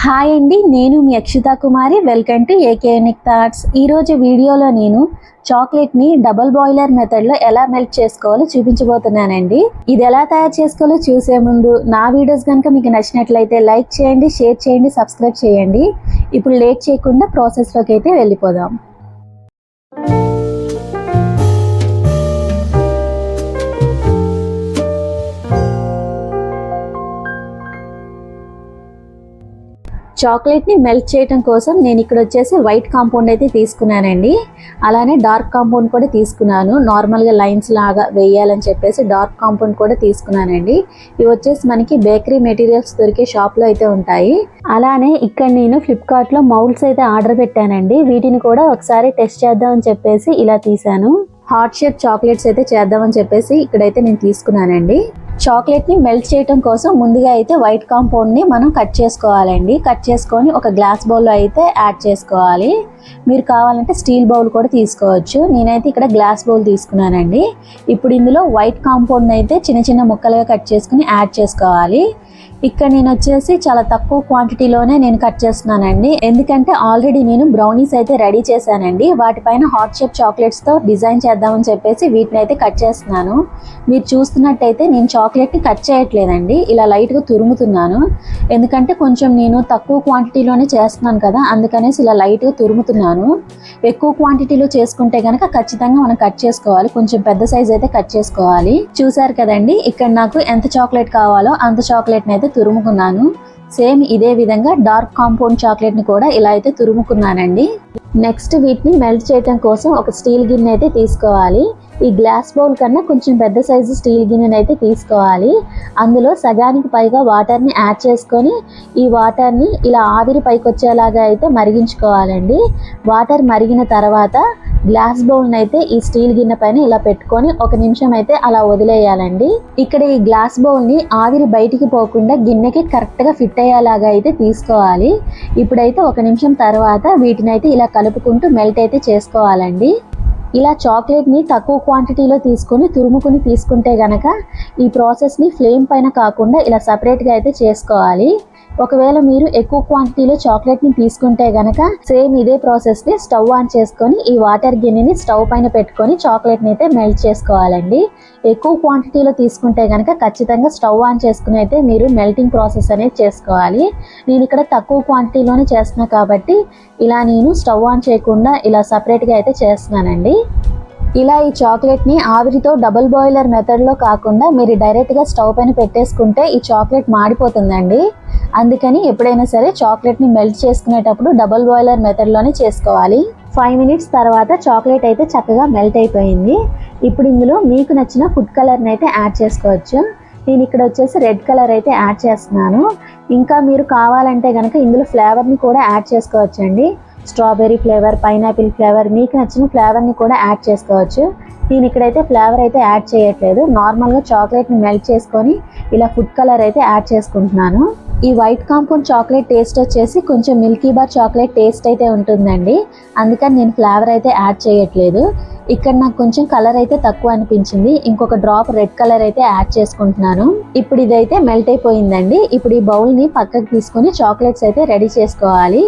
Hi అండి, నేను మీ Akshita Kumari. Welcome to AK unique thoughts. ఈరోజు వీడియోలో నేను చాక్లెట్ని డబుల్ బాయిలర్ మెథడ్లో ఎలా మెల్ట్ చేసుకోవాలో చూపించబోతున్నానండి. ఇది ఎలా తయారు చేసుకోవాలో చూసే ముందు నా వీడియోస్ కనుక మీకు నచ్చినట్లయితే లైక్ చేయండి, షేర్ చేయండి, సబ్స్క్రైబ్ చేయండి. ఇప్పుడు లేట్ చేయకుండా ప్రాసెస్లోకి అయితే వెళ్ళిపోదాం. చాక్లెట్ని మెల్ట్ చేయడం కోసం నేను ఇక్కడ వచ్చేసి వైట్ కాంపౌండ్ అయితే తీసుకున్నానండి. అలానే డార్క్ కాంపౌండ్ కూడా తీసుకున్నాను. నార్మల్గా లైన్స్ లాగా వేయాలని చెప్పేసి డార్క్ కాంపౌండ్ కూడా తీసుకున్నానండి. ఇవి వచ్చేసి మనకి బేకరీ మెటీరియల్స్ దొరికే షాప్లో అయితే ఉంటాయి. అలానే ఇక్కడ నేను ఫ్లిప్కార్ట్లో మౌల్డ్స్ అయితే ఆర్డర్ పెట్టానండి. వీటిని కూడా ఒకసారి టెస్ట్ చేద్దామని చెప్పేసి ఇలా తీసాను. హార్ట్ షేప్ చాక్లెట్స్ అయితే చేద్దామని చెప్పేసి ఇక్కడైతే నేను తీసుకున్నానండి. చాక్లెట్ని మెల్ట్ చేయడం కోసం ముందుగా అయితే వైట్ కాంపౌండ్ని మనం కట్ చేసుకోవాలండి. కట్ చేసుకొని ఒక గ్లాస్ బౌల్లో అయితే యాడ్ చేసుకోవాలి. మీరు కావాలంటే స్టీల్ బౌల్ కూడా తీసుకోవచ్చు. నేనైతే ఇక్కడ గ్లాస్ బౌల్ తీసుకున్నానండి. ఇప్పుడు ఇందులో వైట్ కాంపౌండ్ అయితే చిన్న చిన్న ముక్కలుగా కట్ చేసుకుని యాడ్ చేసుకోవాలి. ఇక్కడ నేను వచ్చేసి చాలా తక్కువ క్వాంటిటీలోనే నేను కట్ చేస్తున్నానండి. ఎందుకంటే ఆల్రెడీ నేను బ్రౌనీస్ అయితే రెడీ చేశానండి. వాటిపైన హార్ట్ షేప్ చాక్లెట్స్తో డిజైన్ చేద్దామని చెప్పేసి వీటిని అయితే కట్ చేస్తున్నాను. మీరు చూస్తున్నట్టయితే నేను చాక్లెట్ని కట్ చేయట్లేదండి, ఇలా లైట్గా తురుముతున్నాను. ఎందుకంటే కొంచెం నేను తక్కువ క్వాంటిటీలోనే చేస్తున్నాను కదా, అందుకనేసి ఇలా లైట్గా తురుముతున్నాను. ఎక్కువ క్వాంటిటీలో చేసుకుంటే కనుక ఖచ్చితంగా మనం కట్ చేసుకోవాలి. కొంచెం పెద్ద సైజ్ అయితే కట్ చేసుకోవాలి. చూసారు కదండి, ఇక్కడ నాకు ఎంత చాక్లెట్ కావాలో అంత చాక్లెట్ని అయితే తురుముకున్నాను. సేమ్ ఇదే విధంగా డార్క్ కాంపౌండ్ చాక్లెట్ని కూడా ఇలా అయితే తురుముకున్నానండి. నెక్స్ట్ వీటిని మెల్ట్ చేయడం కోసం ఒక స్టీల్ గిన్నె అయితే తీసుకోవాలి. ఈ గ్లాస్ బౌల్ కన్నా కొంచెం పెద్ద సైజు స్టీల్ గిన్నెని అయితే తీసుకోవాలి. అందులో సగానికి పైగా వాటర్ని యాడ్ చేసుకొని ఈ వాటర్ని ఇలా ఆవిరి పైకి వచ్చేలాగా అయితే మరిగించుకోవాలండి. వాటర్ మరిగిన తర్వాత గ్లాస్ బౌల్ని అయితే ఈ స్టీల్ గిన్నె పైన ఇలా పెట్టుకొని 1 నిమిషం అయితే అలా వదిలేయాలండి. ఇక్కడ ఈ గ్లాస్ బౌల్ని ఆవిరి బయటికి పోకుండా గిన్నెకి కరెక్ట్గా ఫిట్ అయ్యేలాగా అయితే తీసుకోవాలి. ఇప్పుడైతే 1 నిమిషం తర్వాత వీటిని అయితే ఇలా కలుపుకుంటూ మెల్ట్ అయితే చేసుకోవాలండి. ఇలా చాక్లెట్ని తక్కువ క్వాంటిటీలో తీసుకొని తురుముకుని తీసుకుంటే గనక ఈ ప్రాసెస్ని ఫ్లేమ్ పైన కాకుండా ఇలా సపరేట్గా అయితే చేసుకోవాలి. ఒకవేళ మీరు ఎక్కువ క్వాంటిటీలో చాక్లెట్ని తీసుకుంటే గనక సేమ్ ఇదే ప్రాసెస్ని స్టవ్ ఆన్ చేసుకొని ఈ వాటర్ గిన్నెని స్టవ్ పైన పెట్టుకొని చాక్లెట్ని అయితే మెల్ట్ చేసుకోవాలండి. ఎక్కువ క్వాంటిటీలో తీసుకుంటే కనుక ఖచ్చితంగా స్టవ్ ఆన్ చేసుకుని అయితే మీరు మెల్టింగ్ ప్రాసెస్ అనేది చేసుకోవాలి. నేను ఇక్కడ తక్కువ క్వాంటిటీలోనే చేస్తున్నా కాబట్టి ఇలా నేను స్టవ్ ఆన్ చేయకుండా ఇలా సపరేట్గా అయితే చేస్తున్నానండి. ఇలా ఈ చాక్లెట్ని ఆవిరితో డబుల్ బాయిలర్ మెథడ్లో కాకుండా మీరు డైరెక్ట్గా స్టవ్ పైన పెట్టేసుకుంటే ఈ చాక్లెట్ మాడిపోతుందండి. అందుకని ఎప్పుడైనా సరే చాక్లెట్ని మెల్ట్ చేసుకునేటప్పుడు డబుల్ బాయిలర్ మెథడ్లోనే చేసుకోవాలి. 5 మినిట్స్ తర్వాత చాక్లెట్ అయితే చక్కగా మెల్ట్ అయిపోయింది. ఇప్పుడు ఇందులో మీకు నచ్చిన ఫుడ్ కలర్ని అయితే యాడ్ చేసుకోవచ్చు. నేను ఇక్కడ వచ్చేసి రెడ్ కలర్ అయితే యాడ్ చేస్తున్నాను. ఇంకా మీరు కావాలంటే కనుక ఇందులో ఫ్లేవర్ని కూడా యాడ్ చేసుకోవచ్చండి. స్ట్రాబెర్రీ ఫ్లేవర్, పైనాపిల్ ఫ్లేవర్, మీకు నచ్చిన ఫ్లేవర్ని కూడా యాడ్ చేసుకోవచ్చు. నేను ఇక్కడైతే ఫ్లేవర్ అయితే యాడ్ చేయట్లేదు. నార్మల్గా చాక్లెట్ని మెల్ట్ చేసుకొని ఇలా ఫుడ్ కలర్ అయితే యాడ్ చేసుకుంటున్నాను. ఈ వైట్ కాంపౌండ్ చాక్లెట్ టేస్ట్ వచ్చేసి కొంచెం మిల్కీ బార్ చాక్లెట్ టేస్ట్ అయితే ఉంటుందండి. అందుకని నేను ఫ్లేవర్ అయితే యాడ్ చేయట్లేదు. ఇక్కడ నాకు కొంచెం కలర్ అయితే తక్కువ అనిపించింది. ఇంకొక డ్రాప్ రెడ్ కలర్ అయితే యాడ్ చేసుకుంటున్నాను. ఇప్పుడు ఇదైతే మెల్ట్ అయిపోయిందండి. ఇప్పుడు ఈ బౌల్ని పక్కకు తీసుకొని చాక్లెట్స్ అయితే రెడీ చేసుకోవాలి.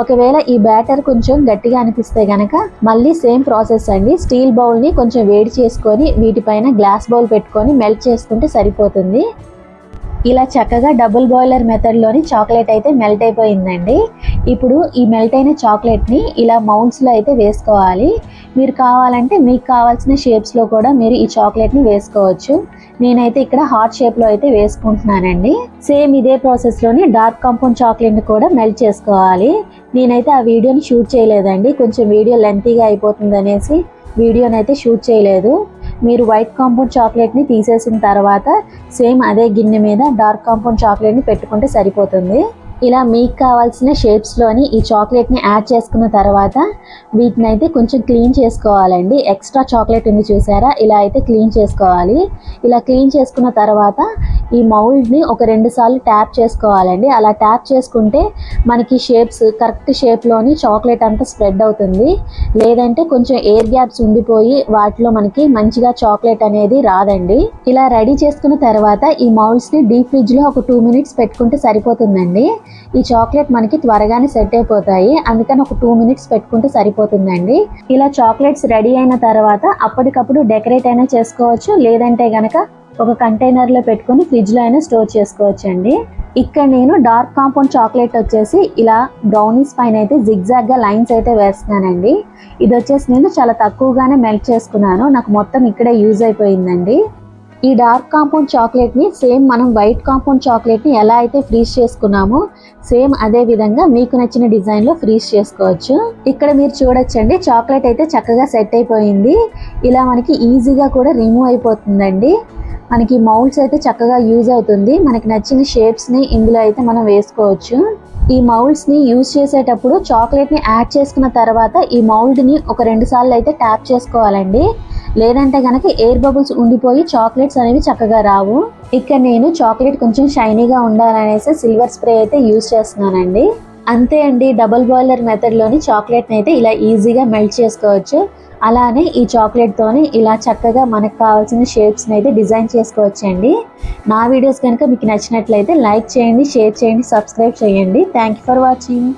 ఒకవేళ ఈ బ్యాటర్ కొంచెం గట్టిగా అనిపిస్తే గనక మళ్ళీ సేమ్ ప్రాసెస్ అండి. స్టీల్ బౌల్ని కొంచెం వేడి చేసుకొని వీటిపైన గ్లాస్ బౌల్ పెట్టుకొని మెల్ట్ చేసుకుంటే సరిపోతుంది. ఇలా చక్కగా డబుల్ బాయిలర్ మెథడ్లోని చాక్లెట్ అయితే మెల్ట్ అయిపోయిందండి. ఇప్పుడు ఈ మెల్ట్ అయిన చాక్లెట్ని ఇలా మౌల్డ్స్లో అయితే వేసుకోవాలి. మీరు కావాలంటే మీకు కావాల్సిన షేప్స్లో కూడా మీరు ఈ చాక్లెట్ని వేసుకోవచ్చు. నేనైతే ఇక్కడ హార్ట్ షేప్లో అయితే వేసుకుంటున్నానండి. సేమ్ ఇదే ప్రాసెస్లోని డార్క్ కాంపౌండ్ చాక్లెట్ని కూడా మెల్ట్ చేసుకోవాలి. నేనైతే ఆ వీడియోని షూట్ చేయలేదండి, కొంచెం వీడియో లెంతీగా అయిపోతుంది అనేసి వీడియోని అయితే షూట్ చేయలేదు. మీరు వైట్ కాంపౌండ్ చాక్లెట్ని తీసేసిన తర్వాత సేమ్ అదే గిన్నె మీద డార్క్ కాంపౌండ్ చాక్లెట్ని పెట్టుకుంటే సరిపోతుంది. ఇలా మీకు కావాల్సిన షేప్స్లోని ఈ చాక్లెట్ని యాడ్ చేసుకున్న తర్వాత వీటిని అయితే కొంచెం క్లీన్ చేసుకోవాలండి. ఎక్స్ట్రా చాక్లెట్ ఉంది చూసారా, ఇలా అయితే క్లీన్ చేసుకోవాలి. ఇలా క్లీన్ చేసుకున్న తర్వాత ఈ మౌల్డ్ని ఒక 2 సార్లు ట్యాప్ చేసుకోవాలండి. అలా ట్యాప్ చేసుకుంటే మనకి షేప్స్ కరెక్ట్ షేప్లోని చాక్లెట్ అంతా స్ప్రెడ్ అవుతుంది. లేదంటే కొంచెం ఎయిర్ గ్యాప్స్ ఉండిపోయి వాటిలో మనకి మంచిగా చాక్లెట్ అనేది రాదండి. ఇలా రెడీ చేసుకున్న తర్వాత ఈ మౌల్డ్స్ని డీప్ ఫ్రిడ్జ్లో ఒక 2 మినిట్స్ పెట్టుకుంటే సరిపోతుందండి. ఈ చాక్లెట్ మనకి త్వరగానే సెట్ అయిపోతాయి. అందుకని ఒక 2 మినిట్స్ పెట్టుకుంటే సరిపోతుందండి. ఇలా చాక్లెట్స్ రెడీ అయిన తర్వాత అప్పటికప్పుడు డెకరేట్ అయినా చేసుకోవచ్చు, లేదంటే గనక ఒక కంటైనర్లో పెట్టుకొని ఫ్రిడ్జ్లో అయినా స్టోర్ చేసుకోవచ్చు అండి. ఇక్కడ నేను డార్క్ కాంపౌండ్ చాక్లెట్ వచ్చేసి ఇలా బ్రౌనీస్ పైన అయితే జిగ్జాగ్గా లైన్స్ అయితే వేస్తున్నానండి. ఇది వచ్చేసి నేను చాలా తక్కువగానే మెల్ట్ చేసుకున్నాను, నాకు మొత్తం ఇక్కడే యూజ్ అయిపోయిందండి. ఈ డార్క్ కాంపౌండ్ చాక్లెట్ని సేమ్ మనం వైట్ కాంపౌండ్ చాక్లెట్ని ఎలా అయితే ఫ్రీజ్ చేసుకున్నామో సేమ్ అదే విధంగా మీకు నచ్చిన డిజైన్లో ఫ్రీజ్ చేసుకోవచ్చు. ఇక్కడ మీరు చూడొచ్చండి, చాక్లెట్ అయితే చక్కగా సెట్ అయిపోయింది. ఇలా మనకి ఈజీగా కూడా రిమూవ్ అయిపోతుందండి. మనకి మౌల్డ్స్ అయితే చక్కగా యూజ్ అవుతుంది. మనకి నచ్చిన షేప్స్ని ఇందులో అయితే మనం వేసుకోవచ్చు. ఈ మౌల్డ్స్ని యూజ్ చేసేటప్పుడు చాక్లెట్ని యాడ్ చేసుకున్న తర్వాత ఈ మౌల్డ్ని ఒక 2 సార్లు అయితే ట్యాప్ చేసుకోవాలండి, లేదంటే కనుక ఎయిర్ బబుల్స్ ఉండిపోయి చాక్లెట్స్ అనేవి చక్కగా రావు. ఇక్కడ నేను చాక్లెట్ కొంచెం షైనీగా ఉండాలనేసి సిల్వర్ స్ప్రే అయితే యూజ్ చేస్తున్నానండి. అంతే అండి, డబుల్ బాయిలర్ మెథడ్లోని చాక్లెట్ని అయితే ఇలా ఈజీగా మెల్ట్ చేసుకోవచ్చు. అలానే ఈ చాక్లెట్తోని ఇలా చక్కగా మనకు కావాల్సిన షేప్స్ని అయితే డిజైన్ చేసుకోవచ్చండి. నా వీడియోస్ కనుక మీకు నచ్చినట్లయితే లైక్ చేయండి, షేర్ చేయండి, సబ్స్క్రైబ్ చేయండి. Thank you for watching.